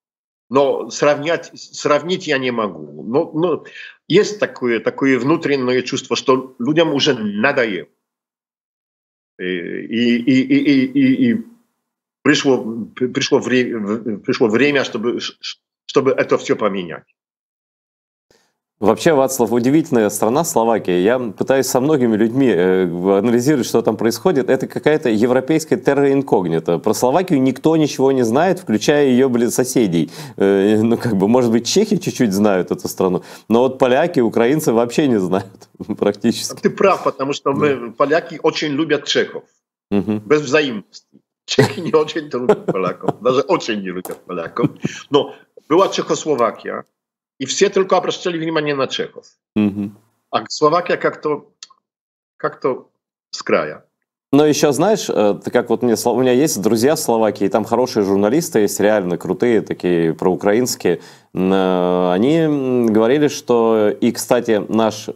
Но сравнить я не могу. Но есть такое внутреннее чувство, что людям уже надоело. И пришло время, чтобы это все поменять. Вообще, Вацлав, удивительная страна Словакия. Я пытаюсь со многими людьми анализировать, что там происходит. Это какая-то европейская терра инкогнита. Про Словакию никто ничего не знает, включая ее, соседей. Может быть, чехи чуть-чуть знают эту страну, но вот поляки, украинцы вообще не знают практически. Ты прав, потому что поляки очень любят чехов. Без взаимности. Чехи не очень любят поляков. Даже очень не любят поляков. Но была Чехословакия. И все только обращали внимание на чехов. А Словакия как-то с края. Но еще знаешь, как вот у меня есть друзья в Словакии, там хорошие журналисты есть, реально крутые, такие проукраинские. Они говорили, что, и, кстати, наш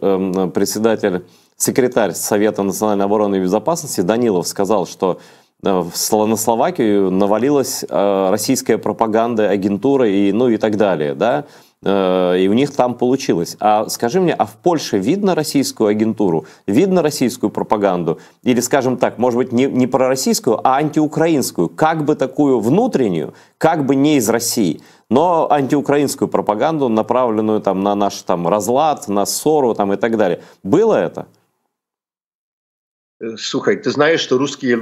секретарь Совета национальной обороны и безопасности Данилов сказал, что на Словакию навалилась российская пропаганда, агентура и так далее, да? И у них там получилось. А скажи мне, а в Польше видно российскую агентуру, видно российскую пропаганду? Или, скажем так, может быть, не пророссийскую, а антиукраинскую, как бы такую внутреннюю, как бы не из России, но антиукраинскую пропаганду, направленную там, на наш разлад, на ссору и так далее. Было это? Слушай, ты знаешь, что русские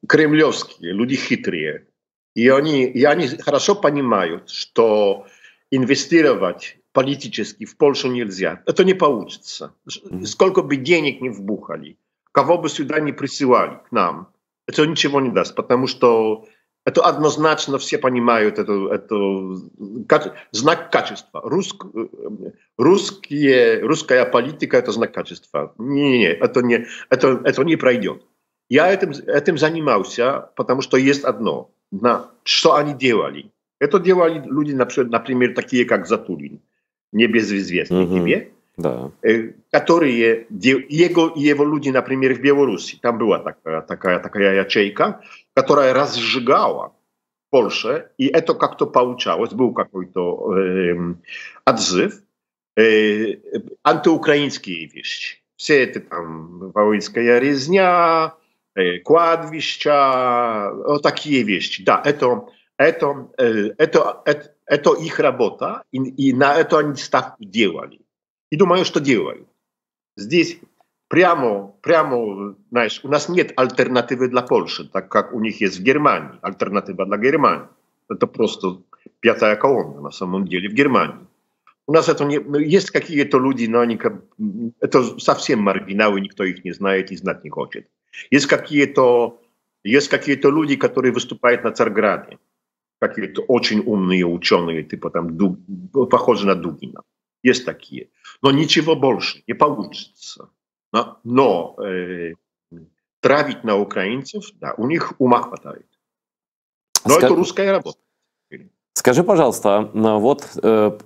кремлевские люди хитрые. И они хорошо понимают, что инвестировать политически в Польшу нельзя. Это не получится. Сколько бы денег не вбухали, кого бы сюда не присылали к нам, это ничего не даст, потому что это однозначно все понимают, это знак качества. Русская политика – это знак качества. Это не пройдет. Я этим занимался, потому что есть одно. Что они делали? Это делали люди, например, такие, как Затулин, небезызвестный тебе, да. которые, его люди, например, в Беларуси, там была такая ячейка, которая разжигала в Польше, и это как-то получалось, был какой-то отзыв, антиукраинские вещи. Все это там, воинская резня, кладбища, такие вещи. Да, это их работа, и на это они ставку делали. И думаю, что делают. Здесь прямо, знаешь, у нас нет альтернативы для Польши, так как у них есть в Германии. Альтернатива для Германии. Это просто пятая колонна на самом деле в Германии. У нас это не... Есть какие-то люди, но они это совсем маргиналы, никто их не знает и знать не хочет. Есть какие-то люди, которые выступают на Царьграде. Какие-то очень умные ученые, типа там, похожи на Дугина. Есть такие. Но ничего больше не получится. Но травить на украинцев, да, у них ума хватает. Но это русская работа. Скажи, пожалуйста, вот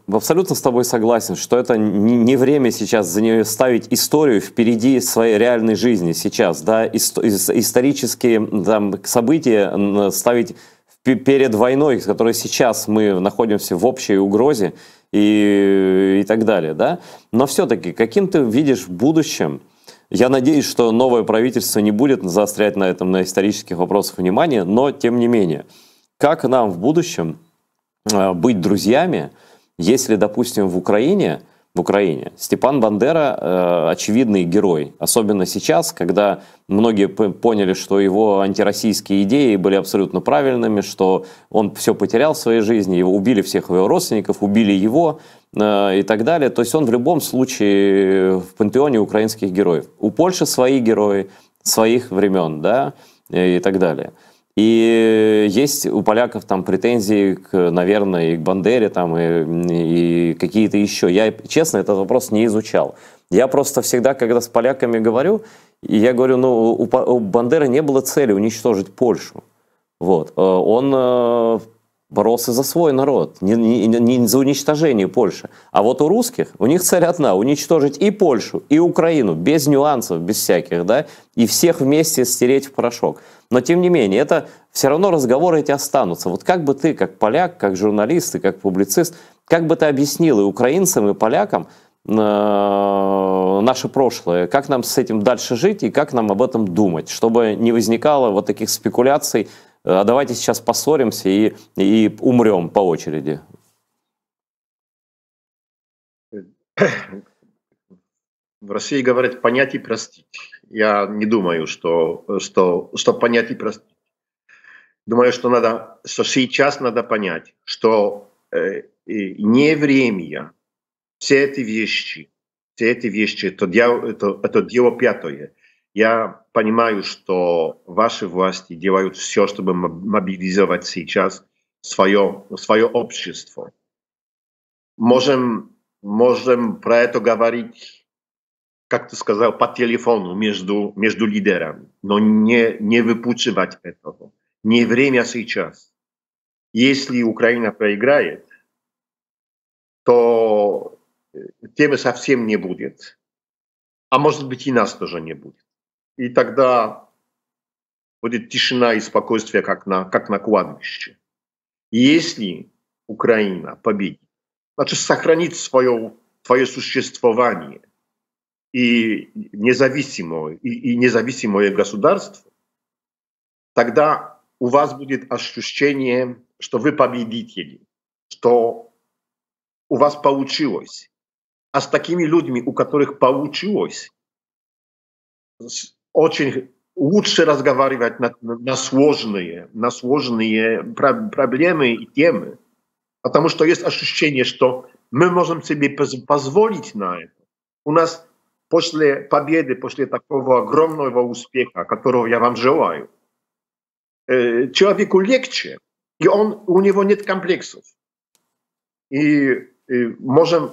абсолютно с тобой согласен, что это не время сейчас за нее ставить историю впереди своей реальной жизни сейчас, да, исторические там, события ставить перед войной, с которой сейчас мы находимся в общей угрозе и так далее, да. Но все-таки каким ты видишь в будущем? Я надеюсь, что новое правительство не будет заострять на этом, на исторических вопросах внимание, но тем не менее, как нам в будущем быть друзьями, если, допустим, в Украине Степан Бандера очевидный герой, особенно сейчас, когда многие поняли, что его антироссийские идеи были абсолютно правильными, что он все потерял в своей жизни, его убили всех его родственников, убили его и так далее. То есть он в любом случае в пантеоне украинских героев. У Польши свои герои, своих времен, да, и так далее. И есть у поляков там претензии, наверное, и к Бандере, там, и какие-то еще. Я, честно, этот вопрос не изучал. Я просто всегда, когда с поляками говорю, и я говорю, ну, у Бандеры не было цели уничтожить Польшу. Вот. Он боролся за свой народ, не за уничтожение Польши. А вот у русских, у них цель одна – уничтожить и Польшу, и Украину, без нюансов, без всяких, да, и всех вместе стереть в порошок. Но, тем не менее, это все равно разговоры эти останутся. Вот как бы ты, как поляк, как журналист и как публицист, как бы ты объяснил и украинцам, и полякам наше прошлое, как нам с этим дальше жить и как нам об этом думать, чтобы не возникало вот таких спекуляций, а давайте сейчас поссоримся и умрем по очереди. В России говорят понять и простить. Я не думаю, что понять и простить. Думаю, что сейчас надо понять, что не время. Все эти вещи, это дело пятое. Я понимаю, что ваши власти делают все, чтобы мобилизовать сейчас свое общество. Можем про это говорить, как ты сказал, по телефону между лидерами, но не выпучивать этого. Не время сейчас. Если Украина проиграет, то темы совсем не будет. А может быть и нас тоже не будет. И тогда будет тишина и спокойствие, как на кладбище. Если Украина победит, значит сохранит свое существование и независимое государство, тогда у вас будет ощущение, что вы победители, что у вас получилось. А с такими людьми, у которых получилось, очень лучше разговаривать на сложные проблемы и темы, потому что есть ощущение, что мы можем себе позволить на это. У нас после победы, после такого огромного успеха, которого я вам желаю, человеку легче, и у него нет комплексов. И можем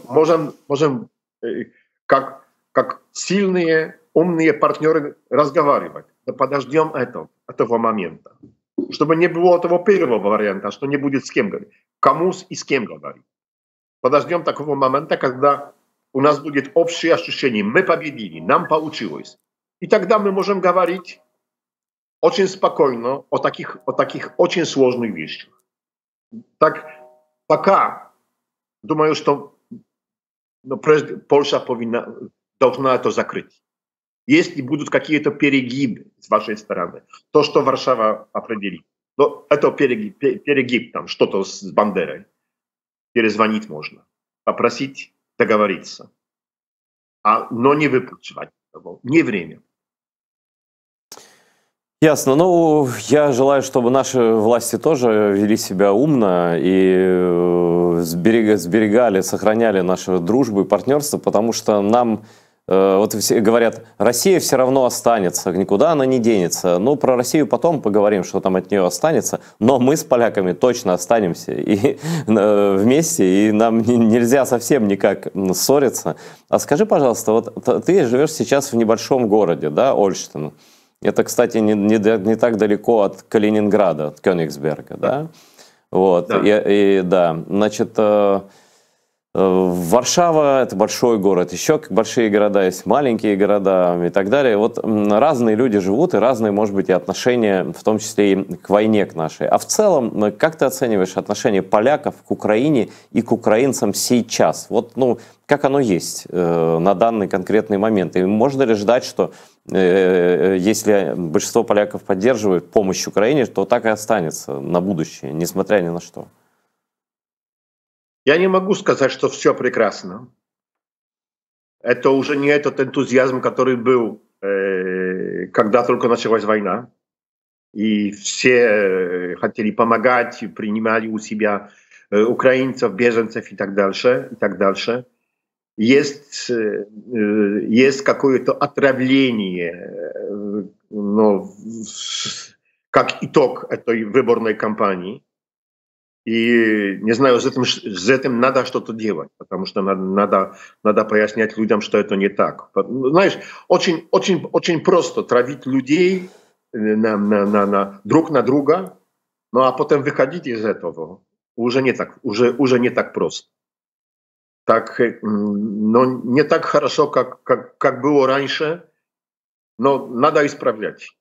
как сильные, умные партнеры разговаривать. Но подождем этого момента. Чтобы не было этого первого варианта, что не будет с кем говорить. Кому и с кем говорить. Подождем такого момента, когда у нас будет общее ощущение. Мы победили, нам получилось. И тогда мы можем говорить очень спокойно о таких очень сложных вещах. Так пока думаю, что прежде Польша должна это закрыть. Если будут какие-то перегибы с вашей стороны, то, что Варшава определит, но это перегиб там, что-то с Бандерой, перезвонить можно, попросить договориться, но не выпучивать. Не время. Ясно. Ну, я желаю, чтобы наши власти тоже вели себя умно и сберегали, сохраняли нашу дружбу и партнерство, потому что нам, вот все говорят, Россия все равно останется, никуда она не денется. Ну, про Россию потом поговорим, что там от нее останется, но мы с поляками точно останемся и вместе, и нам нельзя совсем никак ссориться. А скажи, пожалуйста, вот ты живешь сейчас в небольшом городе, да, Ольштин. Это, кстати, не так далеко от Калининграда, от Кёнигсберга, да? Вот. Да. Да, значит, Варшава – это большой город, еще большие города есть, маленькие города и так далее. Вот разные люди живут, и разные, может быть, и отношения, в том числе и к войне к нашей. А в целом, как ты оцениваешь отношение поляков к Украине и к украинцам сейчас? Вот, ну, как оно есть на данный конкретный момент? И можно ли ждать, что если большинство поляков поддерживает помощь Украине, то так и останется на будущее, несмотря ни на что? Я не могу сказать, что все прекрасно. Это уже не этот энтузиазм, который был, когда только началась война. И все хотели помогать, принимали у себя украинцев, беженцев и так дальше. И так дальше. Есть какое-то отравление, как итог этой выборной кампании. И не знаю, с этим надо что-то делать, потому что надо пояснять людям, что это не так. Знаешь, очень просто травить людей друг на друга, ну а потом выходить из этого уже не так просто. Так, но не так хорошо, как было раньше, но надо исправлять.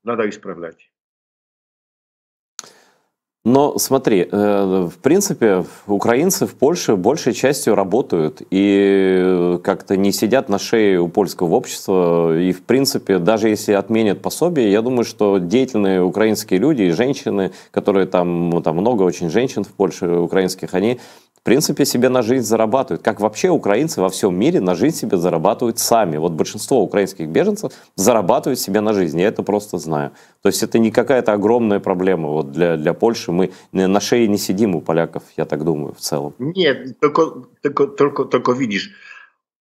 Но смотри, в принципе, украинцы в Польше большей частью работают и как-то не сидят на шее у польского общества. И, в принципе, даже если отменят пособие, я думаю, что деятельные украинские люди и женщины, которые там много очень женщин в Польше украинских, они, в принципе, себе на жизнь зарабатывают. Как вообще украинцы во всем мире на жизнь себе зарабатывают сами. Вот большинство украинских беженцев зарабатывают себе на жизнь. Я это просто знаю. То есть это не какая-то огромная проблема вот для Польши. Мы на шее не сидим у поляков, я так думаю, в целом. Нет, только видишь,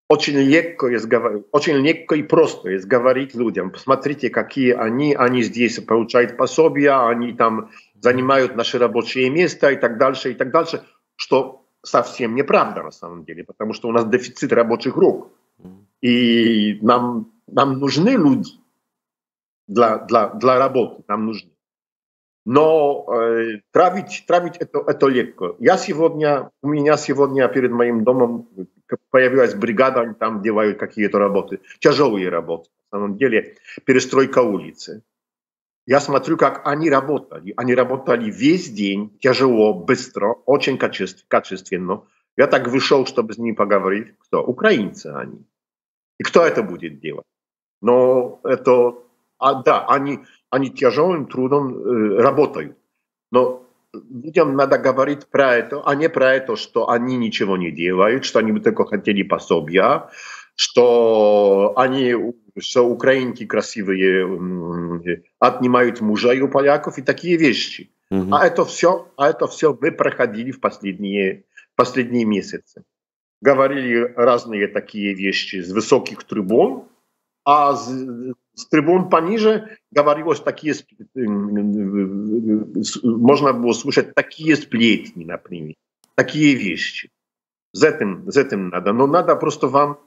очень легко и просто есть говорить людям. Посмотрите, какие они здесь получают пособия, они там занимают наши рабочие места и так дальше, что совсем неправда на самом деле, потому что у нас дефицит рабочих рук. И нам нужны люди для работы, нам нужны. Но травить это легко. У меня сегодня перед моим домом появилась бригада, они там делают какие-то работы, тяжелые работы. На самом деле перестройка улицы. Я смотрю, как они работали. Они работали весь день, тяжело, быстро, очень качественно. Я так вышел, чтобы с ними поговорить. Кто? Украинцы они. И кто это будет делать? Но это... да, они тяжелым трудом работают. Но людям надо говорить про это, а не про это, что они ничего не делают, что они только хотели пособия, что украинки красивые отнимают мужа у поляков и такие вещи. А это все мы проходили в последние месяцы. Говорили разные такие вещи с высоких трибун, а с трибун пониже говорилось можно было слушать такие сплетни, например, такие вещи. С этим надо. Но надо просто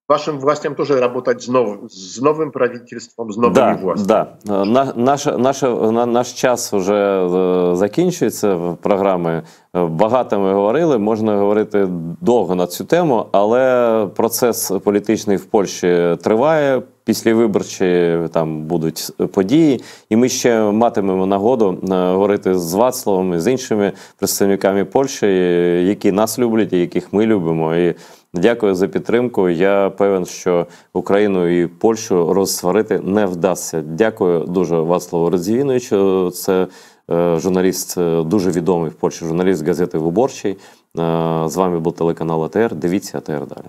вашим властям тоже работать с новым правительством, с новыми властями. Да, наш час вже закінчується програми. Багато ми говорили, можна говорити довго на цю тему, але процес політичний в Польщі триває, післявиборчі там будуть події, і ми ще матимемо нагоду говорити з Вацлавом і з іншими представниками Польщі, які нас люблять і яких ми любимо. І дякую за підтримку. Я певен, що Україну і Польщу розсварити не вдасться. Дякую дуже Вацлаву Радзивіновичу. Це журналіст дуже відомий в Польщі, журналіст газети «Виборчий». З вами був телеканал АТР. Дивіться АТР далі.